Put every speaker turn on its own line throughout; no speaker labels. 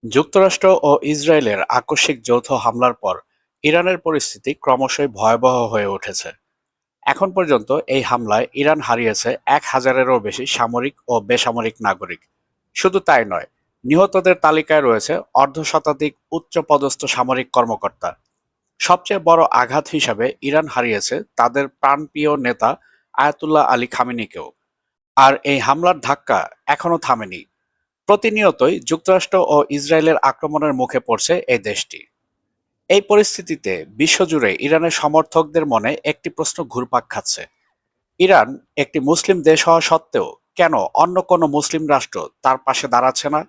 যুক্তরাষ্ট্র ও ইসরায়েলের আকস্মিক যৌথ হামলার পর ইরানের পরিস্থিতি ক্রমশই ভয়াবহ হয়ে উঠেছে। এখন পর্যন্ত এই হামলায় ইরান হারিয়েছে ১,০০০-এরও বেশি সামরিক ও বেসামরিক নাগরিক। শুধু তাই নয়, নিহতদের তালিকায় রয়েছে অর্ধশতাধিক উচ্চপদস্থ সামরিক কর্মকর্তা। সবচেয়ে বড় আঘাত হিসাবে ইরান হারিয়েছে তাদের প্রাণপ্রিয় নেতা আয়াতুল্লাহ আলী খামেনিকেও। আর এই হামলার ধাক্কা এখনো থামেনি। প্রতিনিয়তই যুক্তরাষ্ট্র ও ইসরায়েলের আক্রমণের মুখে পড়ছে এই দেশটি। এই পরিস্থিতিতে বিশ্বজুড়ে ইরানের সমর্থকদের মনে একটি প্রশ্ন ঘুরপাক খাচ্ছে: ইরান একটি মুসলিম দেশ হওয়া সত্ত্বেও কেন অন্য কোনো মুসলিম রাষ্ট্র তার পাশে দাঁড়াচ্ছে না?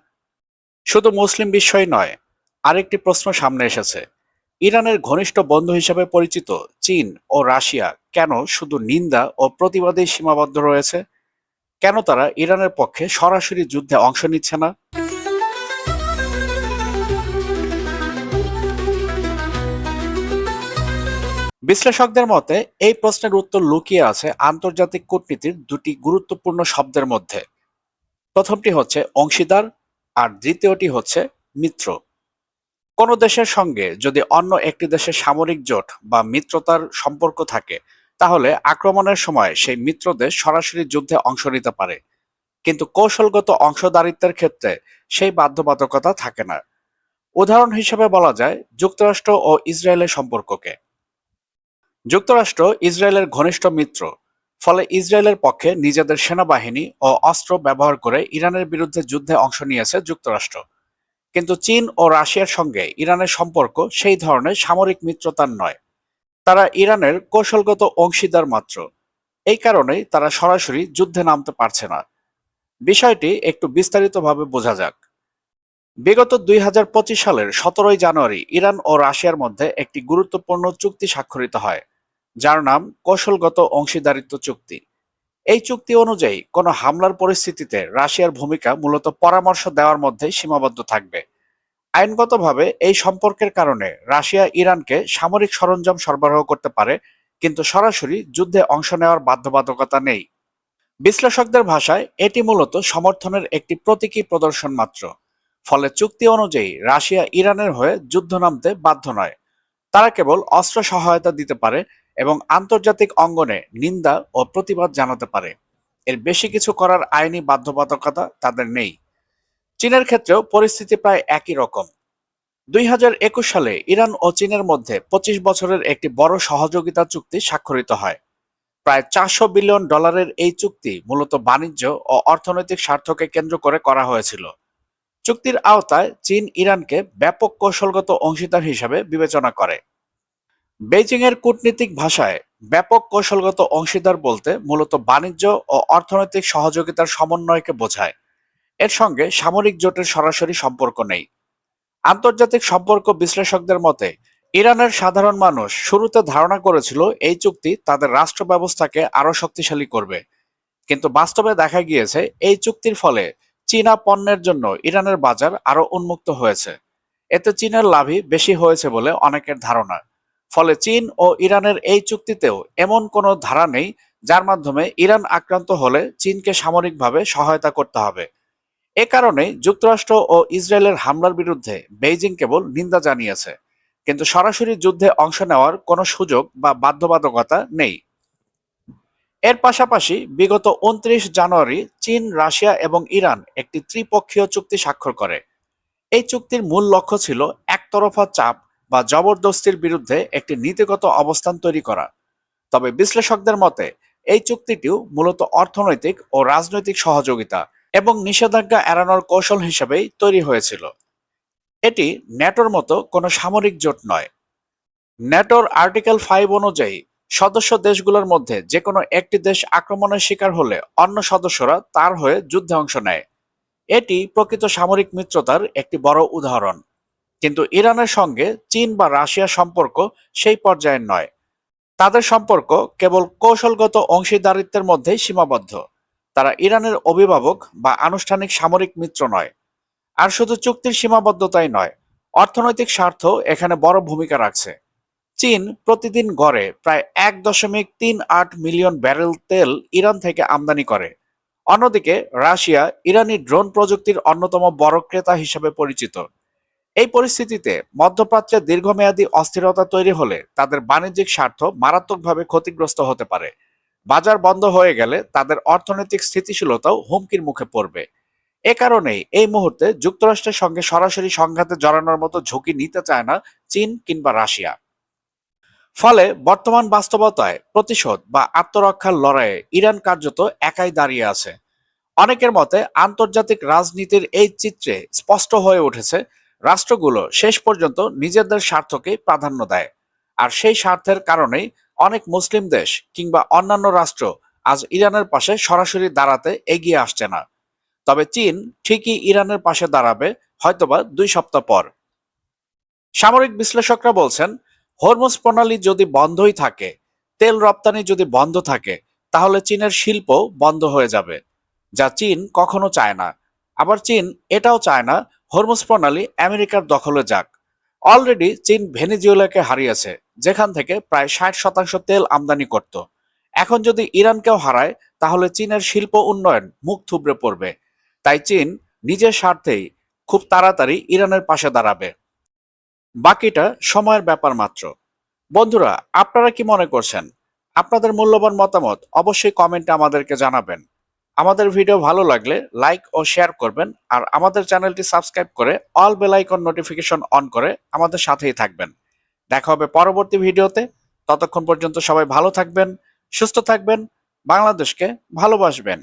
শুধু মুসলিম বিশ্বই নয়, আরেকটি প্রশ্ন সামনে এসেছে: ইরানের ঘনিষ্ঠ বন্ধু হিসেবে পরিচিত চীন ও রাশিয়া কেন শুধু নিন্দা ও প্রতিবাদেই সীমাবদ্ধ রয়েছে? কেন তারা ইরানের পক্ষে সরাসরি যুদ্ধে অংশ নিচ্ছে না? বিশ্লেষকদের মতে এই প্রশ্নের উত্তর লুকিয়ে আছে আন্তর্জাতিক কূটনীতির দুটি গুরুত্বপূর্ণ শব্দের মধ্যে। প্রথমটি হচ্ছে অংশীদার, আর দ্বিতীয়টি হচ্ছে মিত্র। কোনো দেশের সঙ্গে যদি অন্য একটি দেশের সামরিক জোট বা মিত্রতার সম্পর্ক থাকে, তাহলে আক্রমণের সময় সেই মিত্র দেশ সরাসরি যুদ্ধে অংশ নিতে পারে। কিন্তু কৌশলগত অংশদারিত্বের ক্ষেত্রে সেই বাধ্যবাধকতা থাকে না। উদাহরণ হিসেবে বলা যায় যুক্তরাষ্ট্র ও ইসরায়েলের সম্পর্ককে। যুক্তরাষ্ট্র ইসরায়েলের ঘনিষ্ঠ মিত্র, ফলে ইসরায়েলের পক্ষে নিজেদের সেনাবাহিনী ও অস্ত্র ব্যবহার করে ইরানের বিরুদ্ধে যুদ্ধে অংশ নিয়েছে যুক্তরাষ্ট্র। কিন্তু চীন ও রাশিয়ার সঙ্গে ইরানের সম্পর্ক সেই ধরনের সামরিক মিত্রতার নয়। তারা ইরানের কৌশলগত অংশীদার মাত্র। এই কারণেই তারা সরাসরি যুদ্ধে নামতে পারছে না। বিষয়টি একটু বিস্তারিতভাবে বোঝা যাক। বিগত ২০২৫ সালের ১৭ই জানুয়ারি ইরান ও রাশিয়ার মধ্যে একটি গুরুত্বপূর্ণ চুক্তি স্বাক্ষরিত হয়, যার নাম কৌশলগত অংশীদারিত্ব চুক্তি। এই চুক্তি অনুযায়ী কোনো হামলার পরিস্থিতিতে রাশিয়ার ভূমিকা মূলত পরামর্শ দেওয়ার মধ্যে সীমাবদ্ধ থাকবে। আইনগতভাবে এই সম্পর্কের কারণে রাশিয়া ইরানকে সামরিক সরঞ্জাম সরবরাহ করতে পারে, কিন্তু সরাসরি যুদ্ধে অংশ নেওয়ার বাধ্যবাধকতা নেই। বিশ্লেষকদের ভাষায় এটি মূলত সমর্থনের একটি প্রতীকী প্রদর্শন মাত্র। ফলে চুক্তি অনুযায়ী রাশিয়া ইরানের হয়ে যুদ্ধ নামতে বাধ্য নয়। তারা কেবল অস্ত্র সহায়তা দিতে পারে এবং আন্তর্জাতিক অঙ্গনে নিন্দা ও প্রতিবাদ জানাতে পারে। এর বেশি কিছু করার আইনি বাধ্যবাধকতা তাদের নেই। চীনের ক্ষেত্রেও পরিস্থিতি প্রায় একই রকম। ২০২১ সালে ইরান ও চীনের মধ্যে ২৫ বছরের একটি বড় সহযোগিতা চুক্তি স্বাক্ষরিত হয়। প্রায় $৪০০ বিলিয়ন এই চুক্তি মূলত বাণিজ্য ও অর্থনৈতিক স্বার্থকে কেন্দ্র করে করা হয়েছিল। চুক্তির আওতায় চীন ইরানকে ব্যাপক কৌশলগত অংশীদার হিসাবে বিবেচনা করে। বেইজিং এর কূটনীতিক ভাষায় ব্যাপক কৌশলগত অংশীদার বলতে মূলত বাণিজ্য ও অর্থনৈতিক সহযোগিতার সমন্বয়কে বোঝায়। এর সঙ্গে সামরিক জোটের সরাসরি সম্পর্ক নেই। আন্তর্জাতিক সম্পর্ক বিশ্লেষকদের মতে ইরানের সাধারণ মানুষ শুরুতে ধারণা করেছিল এই চুক্তি তাদের রাষ্ট্র ব্যবস্থাকে আরো শক্তিশালী করবে। কিন্তু বাস্তবে দেখা গিয়েছে এই চুক্তির ফলে চীনা পণ্যের জন্য ইরানের বাজার আরো উন্মুক্ত হয়েছে। এতে চীনের লাভই বেশি হয়েছে বলে অনেকের ধারণা। ফলে চীন ও ইরানের এই চুক্তিতেও এমন কোনো ধারা নেই যার মাধ্যমে ইরান আক্রান্ত হলে চীনকে সামরিকভাবে সহায়তা করতে হবে। এ কারণেই যুক্তরাষ্ট্র ও ইসরায়েলের হামলার বিরুদ্ধে বেইজিং কেবল নিন্দা জানিয়েছে, কিন্তু সরাসরি যুদ্ধে অংশ নেওয়ার কোনো সুযোগ বা বাধ্যবাধকতা নেই। এর পাশাপাশি বিগত ২৯ জানুয়ারি চীন, রাশিয়া এবং ইরান একটি ত্রিপক্ষীয় চুক্তি স্বাক্ষর করে। এই চুক্তির মূল লক্ষ্য ছিল একতরফা চাপ বা জবরদস্তির বিরুদ্ধে একটি নীতিগত অবস্থান তৈরি করা। তবে বিশ্লেষকদের মতে এই চুক্তিটিও মূলত অর্থনৈতিক ও রাজনৈতিক সহযোগিতা এবং নিষেধাজ্ঞা এড়ানোর কৌশল হিসেবেই তৈরি হয়েছিল। এটি ন্যাটোর মতো কোনো সামরিক জোট নয়। ন্যাটোর আর্টিকেল ৫ অনুযায়ী সদস্য দেশগুলোর মধ্যে যে কোনো একটি দেশ আক্রমণের শিকার হলে অন্য সদস্যরা তার হয়ে যুদ্ধে অংশ নেয়। এটি প্রকৃত সামরিক মিত্রতার একটি বড় উদাহরণ। কিন্তু ইরানের সঙ্গে চীন বা রাশিয়ার সম্পর্ক সেই পর্যায়ের নয়। তাদের সম্পর্ক কেবল কৌশলগত অংশীদারিত্বের মধ্যেই সীমাবদ্ধ। তারা ইরানের অভিভাবক বা আনুষ্ঠানিক সামরিক মিত্র নয়। আর শুধু চুক্তির সীমাবদ্ধতাই নয়, অর্থনৈতিক স্বার্থ এখানে বড় ভূমিকা রাখছে। চীন প্রতিদিন গড়ে প্রায় ১.৩৮ মিলিয়ন ব্যারেল তেল ইরান থেকে আমদানি করে। অন্যদিকে রাশিয়া ইরানি ড্রোন প্রযুক্তির অন্যতম বড় ক্রেতা হিসেবে পরিচিত। এই পরিস্থিতিতে মধ্যপ্রাচ্যে দীর্ঘমেয়াদী অস্থিরতা তৈরি হলে তাদের বাণিজ্যিক স্বার্থ মারাত্মকভাবে ক্ষতিগ্রস্ত হতে পারে। বাজার বন্ধ হয়ে গেলে তাদের অর্থনৈতিক স্থিতিশীলতাও হুমকির মুখে পড়বে। এ কারণেই এই মুহূর্তে যুক্তরাষ্ট্রের সঙ্গে সরাসরি সংঘাতে জড়ানোর মতো ঝুঁকি নিতে চায় না চীন কিংবা রাশিয়া। ফলে বর্তমান বাস্তবতায় প্রতিশোধ বা আত্মরক্ষার লড়াইয়ে ইরান কার্যত একাই দাঁড়িয়ে আছে। অনেকের মতে আন্তর্জাতিক রাজনীতির এই চিত্রে স্পষ্ট হয়ে উঠেছে রাষ্ট্রগুলো শেষ পর্যন্ত নিজেদের স্বার্থকেই প্রাধান্য দেয়। আর সেই স্বার্থের কারণেই অনেক মুসলিম দেশ কিংবা অন্যান্য রাষ্ট্র আজ ইরানের পাশে সরাসরি দাঁড়াতে এগিয়ে আসছে না। তবে চীন ঠিকই ইরানের পাশে দাঁড়াবে, হয়তোবা 2 সপ্তাহ পর। সামরিক বিশ্লেষকরা বলছেন, হরমুজ প্রণালী যদি বন্ধই থাকে, তেল রপ্তানি যদি বন্ধ থাকে, তাহলে চীনের শিল্প বন্ধ হয়ে যাবে, যা চীন কখনো চায় না। আবার চীন এটাও চায় না হরমুজ প্রণালী আমেরিকার দখলে যাক। অলরেডি চীন ভেনেজুয়েলাকে হারিয়েছে, যেখান থেকে প্রায় 60% তেল আমদানি করত। এখন যদি ইরানকেও হারায়, তাহলে চীনের শিল্প উন্নয়ন মুখ থুবড়ে পড়বে। তাই চীন নিজের স্বার্থেই খুব তাড়াতাড়ি ইরানের পাশে দাঁড়াবে। বাকিটা সময়ের ব্যাপার মাত্র। বন্ধুরা, আপনারা কি মনে করছেন? আপনাদের মূল্যবান মতামত অবশ্যই কমেন্টে আমাদেরকে জানাবেন। আমাদের ভিডিও ভালো লাগলে লাইক ও শেয়ার করবেন, আর আমাদের চ্যানেলটি সাবস্ক্রাইব করে all bell icon notification on করে আমাদের সাথেই থাকবেন। দেখা হবে পরবর্তী ভিডিওতে। ততক্ষণ পর্যন্ত সবাই ভালো থাকবেন, সুস্থ থাকবেন, বাংলাদেশকে ভালোবাসবেন।